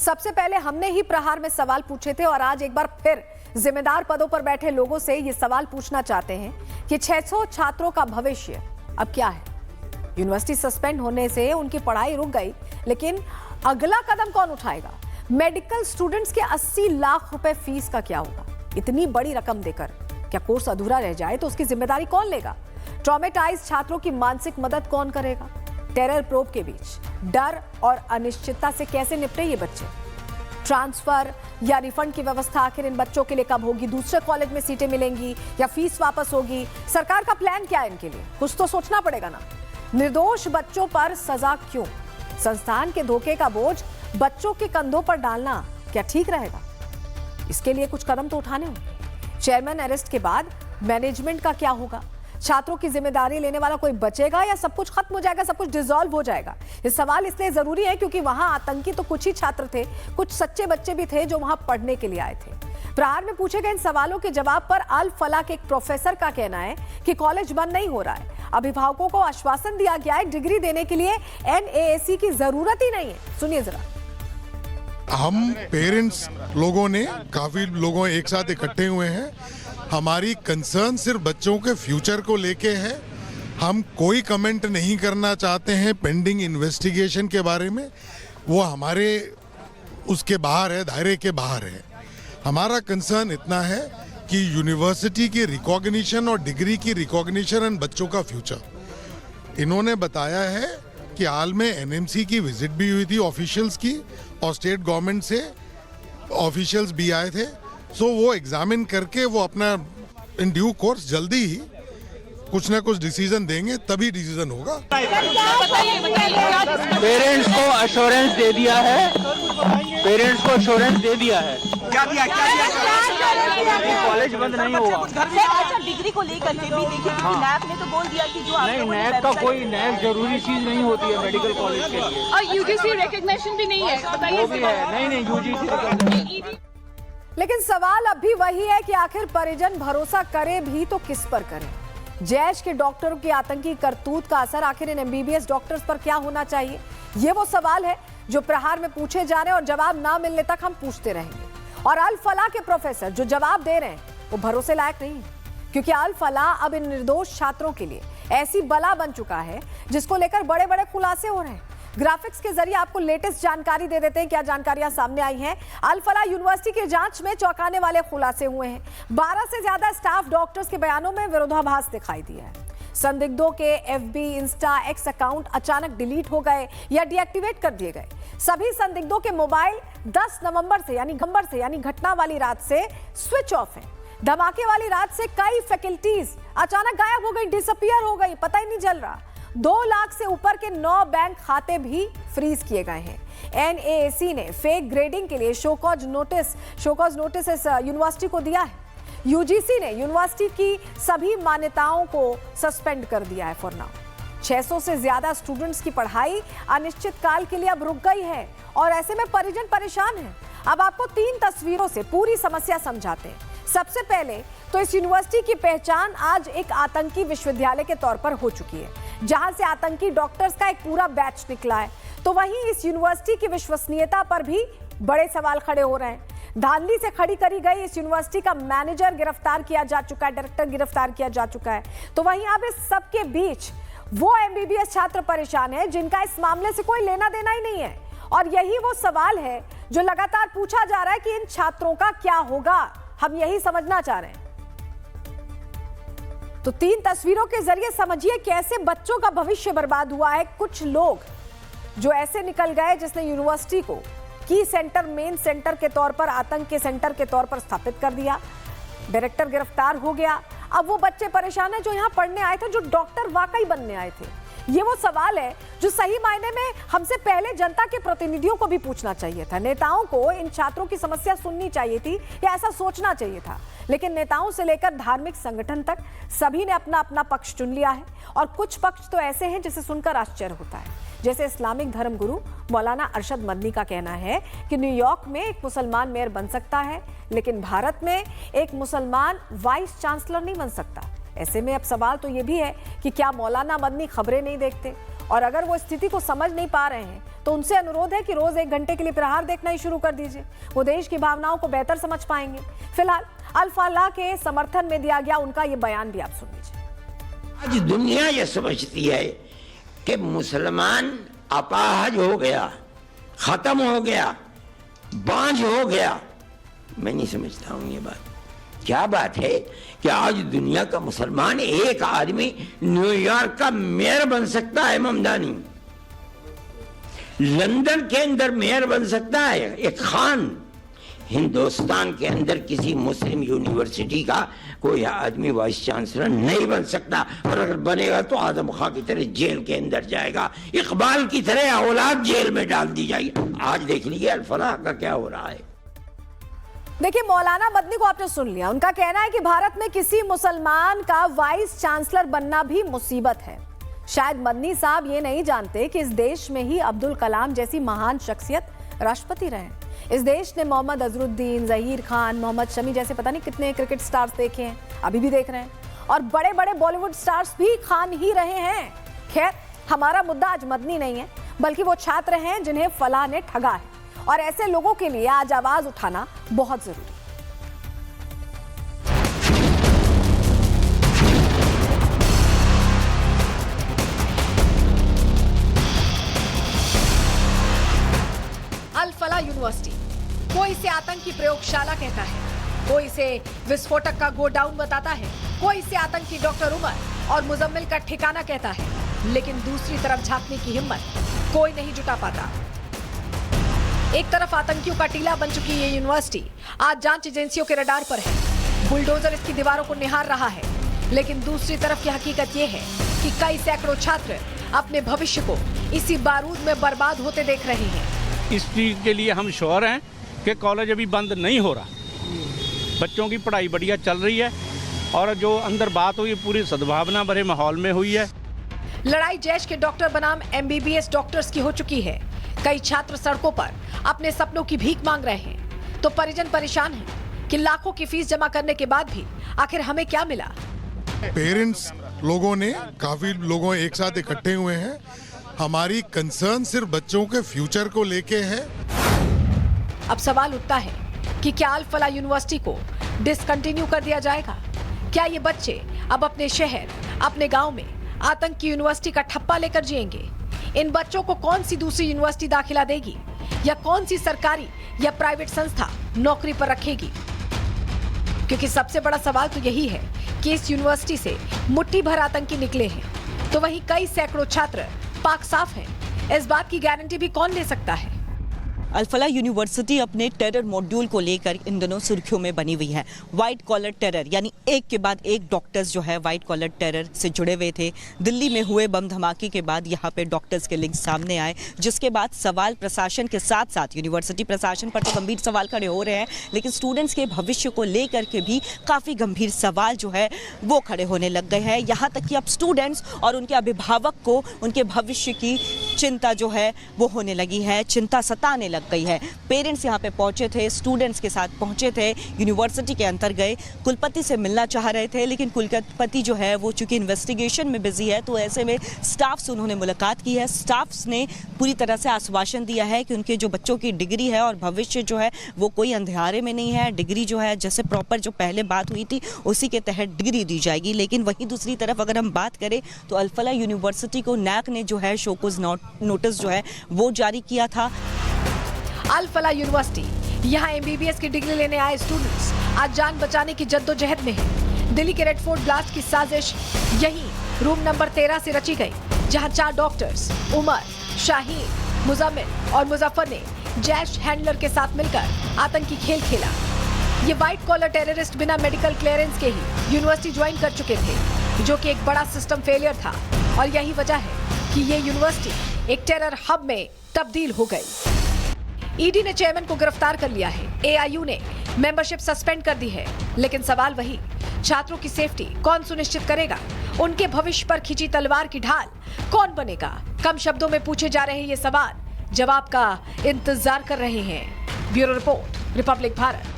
सबसे पहले हमने ही प्रहार में सवाल पूछे थे और आज एक बार फिर जिम्मेदार पदों पर बैठे लोगों से ये सवाल पूछना चाहते हैं कि 600 छात्रों का भविष्य अब क्या है। यूनिवर्सिटी सस्पेंड होने से उनकी पढ़ाई रुक गई, लेकिन अगला कदम कौन उठाएगा? मेडिकल स्टूडेंट्स के 80 लाख रुपए फीस का क्या होगा? इतनी बड़ी रकम देकर क्या कोर्स अधूरा रह जाए तो उसकी जिम्मेदारी कौन लेगा? ट्रॉमेटाइज्ड छात्रों की मानसिक मदद कौन करेगा? टेरर प्रोब के बीच डर और अनिश्चितता से कैसे निपटे ये बच्चे? ट्रांसफर या रिफंड की व्यवस्था आखिर इन बच्चों के लिए कब होगी? दूसरे कॉलेज में सीटें मिलेंगी या फीस वापस होगी? सरकार का प्लान क्या है इनके लिए? कुछ तो सोचना पड़ेगा ना। निर्दोष बच्चों पर सजा क्यों? संस्थान के धोखे का बोझ बच्चों के कंधों पर डालना क्या ठीक रहेगा? इसके लिए कुछ कदम तो उठाने होंगे। चेयरमैन अरेस्ट के बाद मैनेजमेंट का क्या होगा? छात्रों की जिम्मेदारी लेने वाला कोई बचेगा या सब कुछ खत्म हो जाएगा, सब कुछ डिसॉल्व हो जाएगा? ये सवाल इसलिए जरूरी है क्योंकि वहां आतंकी तो कुछ ही छात्र थे, कुछ सच्चे बच्चे भी थे जो वहां पढ़ने के लिए आए थे। प्रहार में पूछे गए इन सवालों के जवाब पर अल फला के एक प्रोफेसर का कहना है कि कॉलेज बंद नहीं हो रहा है। अभिभावकों को आश्वासन दिया गया है, डिग्री देने के लिए NAAC की जरूरत ही नहीं है। सुनिए जरा। हम पेरेंट्स लोगों ने काफी लोगों एक साथ इकट्ठे हुए हैं। हमारी कंसर्न सिर्फ बच्चों के फ्यूचर को लेके है। हम कोई कमेंट नहीं करना चाहते हैं पेंडिंग इन्वेस्टिगेशन के बारे में। वो हमारे उसके बाहर है, दायरे के बाहर है। हमारा कंसर्न इतना है कि यूनिवर्सिटी की रिकॉग्निशन और डिग्री की रिकॉग्निशन एंड बच्चों का फ्यूचर। इन्होंने बताया है कि हाल में NMC की विजिट भी हुई थी ऑफिशियल्स की, और स्टेट गवर्नमेंट से ऑफिशियल्स भी आए थे। सो वो एग्जामिन करके वो अपना इन ड्यू कोर्स जल्दी ही कुछ ना कुछ डिसीजन देंगे, तभी डिसीजन होगा। पेरेंट्स को अश्योरेंस दे दिया है, पेरेंट्स को अश्योरेंस दे दिया है। क्या दिया कॉलेज बंद नहीं होगा। अच्छा, डिग्री को लेकर के भी देखिए क्योंकि नैब ने तो बोल दिया कि जो नहीं, नैब का कोई नैब जरूरी चीज नहीं होती है मेडिकल कॉलेज के लिए। और UGC रिकॉग्निशन भी नहीं है, बताइए। वो भी है, नहीं UGC। लेकिन सवाल अब भी वही है कि आखिर परिजन भरोसा करे भी तो किस पर करे? जैश के डॉक्टरों की आतंकी करतूत का असर आखिर इन MBBS डॉक्टर्स पर क्या होना चाहिए? ये वो सवाल है जो प्रहार में पूछे जा रहे हैं और जवाब ना मिलने तक हम पूछते रहेंगे। और अल फला के प्रोफेसर जो जवाब दे रहे हैं वो भरोसे लायक नहीं है, क्योंकि अल फला अब इन निर्दोष छात्रों के लिए ऐसी बला बन चुका है जिसको लेकर बड़े बड़े खुलासे हो रहे हैं। ग्राफिक्स के जरिए आपको लेटेस्ट जानकारी दे देते हैं क्या जानकारियां सामने आई हैं। अल फला यूनिवर्सिटी की जांच में चौंकाने वाले खुलासे हुए हैं। 12 से ज्यादा स्टाफ डॉक्टर्स के बयानों में विरोधाभास दिखाई दिया है। संदिग्धों के FB, इंस्टा, X अकाउंट अचानक डिलीट हो गए या डीएक्टिवेट कर दिए गए। सभी संदिग्धों के मोबाइल 10 नवंबर से यानी घटना वाली रात से स्विच ऑफ है। धमाके वाली रात से कई फैकल्टीज अचानक गायब हो गई, डिसअपीयर हो गई, पता ही नहीं चल रहा। 2 लाख से ऊपर के 9 बैंक खाते भी फ्रीज किए गए हैं। NAAC ने फेक ग्रेडिंग के लिए शोकॉज नोटिस इस यूनिवर्सिटी को दिया है। UGC ने यूनिवर्सिटी की सभी मान्यताओं को सस्पेंड कर दिया है फॉर नाउ। 600 से ज्यादा स्टूडेंट्स की पढ़ाई अनिश्चित काल के लिए अब रुक गई है और ऐसे में परिजन परेशान हैं। अब आपको 3 तस्वीरों से पूरी समस्या समझाते हैं। सबसे पहले तो इस यूनिवर्सिटी की पहचान आज एक आतंकी विश्वविद्यालय के तौर पर हो चुकी है, जहां से आतंकी डॉक्टर्स का एक पूरा बैच निकला है। तो वहीं इस यूनिवर्सिटी की विश्वसनीयता पर भी बड़े सवाल खड़े हो रहे हैं। धांधली से खड़ी करी गई इस यूनिवर्सिटी का मैनेजर गिरफ्तार किया जा चुका है, डायरेक्टर गिरफ्तार किया जा चुका है। तो वहीं अब इस सबके बीच वो MBBS छात्र परेशान है जिनका इस मामले से कोई लेना देना ही नहीं है। और यही वो सवाल है जो लगातार पूछा जा रहा है कि इन छात्रों का क्या होगा। हम यही समझना चाह रहे हैं। तो 3 तस्वीरों के जरिए समझिए कैसे बच्चों का भविष्य बर्बाद हुआ है। कुछ लोग जो ऐसे निकल गए जिसने यूनिवर्सिटी को की सेंटर, मेन सेंटर के तौर पर, आतंक के सेंटर के तौर पर स्थापित कर दिया। डायरेक्टर गिरफ्तार हो गया। अब वो बच्चे परेशान हैं जो यहाँ पढ़ने आए थे, जो डॉक्टर वाकई बनने आए थे। ये वो सवाल है जो सही मायने में हमसे पहले जनता के प्रतिनिधियों को भी पूछना चाहिए था। नेताओं को इन छात्रों की समस्या सुननी चाहिए थी या ऐसा सोचना चाहिए था। लेकिन नेताओं से लेकर धार्मिक संगठन तक सभी ने अपना अपना पक्ष चुन लिया है। और कुछ पक्ष तो ऐसे हैं जिसे सुनकर आश्चर्य होता है। जैसे इस्लामिक धर्मगुरु मौलाना अरशद मदनी का कहना है कि न्यूयॉर्क में एक मुसलमान मेयर बन सकता है, लेकिन भारत में एक मुसलमान वाइस चांसलर नहीं बन सकता। ऐसे में अब सवाल तो ये भी है कि क्या मौलाना मदनी खबरें नहीं देखते? और अगर वो स्थिति को समझ नहीं पा रहे हैं तो उनसे अनुरोध है कि रोज 1 घंटे के लिए प्रहार देखना ही शुरू कर दीजिए। वो देश की भावनाओं को बेहतर समझ पाएंगे। फिलहाल अल-फलाह के समर्थन में दिया गया उनका ये बयान भी आप सुन लीजिए। आज दुनिया ये समझती है कि मुसलमान अपाहज हो गया, खत्म हो गया, बांझ हो गया। मैं नहीं समझता हूं ये बात। क्या बात है कि आज दुनिया का मुसलमान एक आदमी न्यूयॉर्क का मेयर बन सकता है, ममदानी लंदन के अंदर मेयर बन सकता है, एक खान हिंदुस्तान के अंदर किसी मुस्लिम यूनिवर्सिटी का कोई आदमी वाइस चांसलर नहीं बन सकता, और अगर बनेगा तो आदम खां की तरह जेल के अंदर जाएगा, इकबाल की तरह औलाद जेल में डाल दी जाएगी। आज देख लीजिए अल-फलाह का क्या हो रहा है। देखिए, मौलाना मदनी को आपने सुन लिया। उनका कहना है कि भारत में किसी मुसलमान का वाइस चांसलर बनना भी मुसीबत है। शायद मदनी साहब ये नहीं जानते कि इस देश में ही अब्दुल कलाम जैसी महान शख्सियत राष्ट्रपति रहे। इस देश ने मोहम्मद अजहरुद्दीन, जहीर खान, मोहम्मद शमी जैसे पता नहीं कितने क्रिकेट स्टार्स देखे हैं, अभी भी देख रहे हैं, और बड़े बड़े बॉलीवुड स्टार्स भी खान ही रहे हैं। खैर, हमारा मुद्दा आज मदनी नहीं है, बल्कि वो छात्र हैं जिन्हें फलाह ने ठगा है, और ऐसे लोगों के लिए आज आवाज उठाना बहुत जरूरी है। अल-फलाह यूनिवर्सिटी, कोई इसे आतंकी प्रयोगशाला कहता है, कोई इसे विस्फोटक का गोडाउन बताता है, कोई इसे आतंकी डॉक्टर उमर और मुजम्मिल का ठिकाना कहता है, लेकिन दूसरी तरफ झांकने की हिम्मत कोई नहीं जुटा पाता। एक तरफ आतंकियों का टीला बन चुकी ये यूनिवर्सिटी आज जांच एजेंसियों के रडार पर है, बुलडोजर इसकी दीवारों को निहार रहा है, लेकिन दूसरी तरफ की हकीकत ये है कि कई सैकड़ों छात्र अपने भविष्य को इसी बारूद में बर्बाद होते देख रहे हैं। इस चीज़ के लिए हम श्योर हैं कि कॉलेज अभी बंद नहीं हो रहा, बच्चों की पढ़ाई बढ़िया चल रही है, और जो अंदर बात हुई पूरी सद्भावना भरे माहौल में हुई है। लड़ाई जैश के डॉक्टर बनाम MBBS डॉक्टर्स की हो चुकी है। कई छात्र सड़कों पर अपने सपनों की भीख मांग रहे हैं, तो परिजन परेशान हैं कि लाखों की फीस जमा करने के बाद भी आखिर हमें क्या मिला। पेरेंट्स लोगों ने, काफी लोगों एक साथ इकट्ठे हुए हैं। हमारी कंसर्न सिर्फ बच्चों के फ्यूचर को लेके है। अब सवाल उठता है कि क्या अल-फलाह यूनिवर्सिटी को डिसकंटिन्यू कर दिया जाएगा? क्या ये बच्चे अब अपने शहर, अपने गांव में आतंक की यूनिवर्सिटी का ठप्पा लेकर जिएंगे? इन बच्चों को कौन सी दूसरी यूनिवर्सिटी दाखिला देगी, या कौन सी सरकारी या प्राइवेट संस्था नौकरी पर रखेगी? क्योंकि सबसे बड़ा सवाल तो यही है कि इस यूनिवर्सिटी से मुट्ठी भर आतंकी निकले हैं, तो वहीं कई सैकड़ों छात्र पाक साफ हैं। इस बात की गारंटी भी कौन ले सकता है? अल-फलाह यूनिवर्सिटी अपने टेरर मॉड्यूल को लेकर इन दिनों सुर्खियों में बनी हुई है। वाइट कॉलर टेरर, यानी एक के बाद एक डॉक्टर्स जो है वाइट कॉलर टेरर से जुड़े हुए थे। दिल्ली में हुए बम धमाके के बाद यहाँ पे डॉक्टर्स के लिंक सामने आए, जिसके बाद सवाल प्रशासन के साथ साथ यूनिवर्सिटी प्रशासन पर तो गंभीर सवाल खड़े हो रहे हैं, लेकिन स्टूडेंट्स के भविष्य को लेकर के भी काफ़ी गंभीर सवाल जो है वो खड़े होने लग गए हैं। यहाँ तक कि अब स्टूडेंट्स और उनके अभिभावक को उनके भविष्य की चिंता जो है वो होने लगी है, चिंता सताने लग गई है। पेरेंट्स यहाँ पे पहुंचे थे, स्टूडेंट्स के साथ पहुंचे थे, यूनिवर्सिटी के अंदर गए, कुलपति से मिलना चाह रहे थे, लेकिन कुलपति जो है वो चूंकि इन्वेस्टिगेशन में बिजी है, तो ऐसे में स्टाफ से उन्होंने मुलाकात की है। स्टाफ्स ने पूरी तरह से आश्वासन दिया है कि उनके जो बच्चों की डिग्री है और भविष्य जो है वो कोई अंधेरे में नहीं है। डिग्री जो है जैसे प्रॉपर जो पहले बात हुई थी उसी के तहत डिग्री दी जाएगी। लेकिन वहीं दूसरी तरफ अगर हम बात करें तो अल-फलाह यूनिवर्सिटी को नैक ने जो है शोकॉज नोटिस जो है वो जारी किया था। अल-फलाह यूनिवर्सिटी, यहाँ MBBS की डिग्री लेने आए स्टूडेंट्स आज जान बचाने की जद्दोजहद में है। दिल्ली के रेड फोर्ट ब्लास्ट की साजिश यही रूम नंबर 13 से रची गई, जहाँ 4 डॉक्टर्स उमर, शाहीन, मुजम्मिल और मुजफ्फर ने जैश हैंडलर के साथ मिलकर आतंकी खेल खेला। ये व्हाइट कॉलर टेररिस्ट बिना मेडिकल क्लियरेंस के ही यूनिवर्सिटी ज्वाइन कर चुके थे, जो कि एक बड़ा सिस्टम फेलियर था, और यही वजह है कि ये यूनिवर्सिटी एक टेरर हब में तब्दील हो गई। ईडी ने चेयरमैन को गिरफ्तार कर लिया है, AIU ने मेंबरशिप सस्पेंड कर दी है, लेकिन सवाल वही, छात्रों की सेफ्टी कौन सुनिश्चित करेगा? उनके भविष्य पर खिंची तलवार की ढाल कौन बनेगा? कम शब्दों में पूछे जा रहे ये सवाल जवाब का इंतजार कर रहे हैं। Bureau report, Republic Bharat.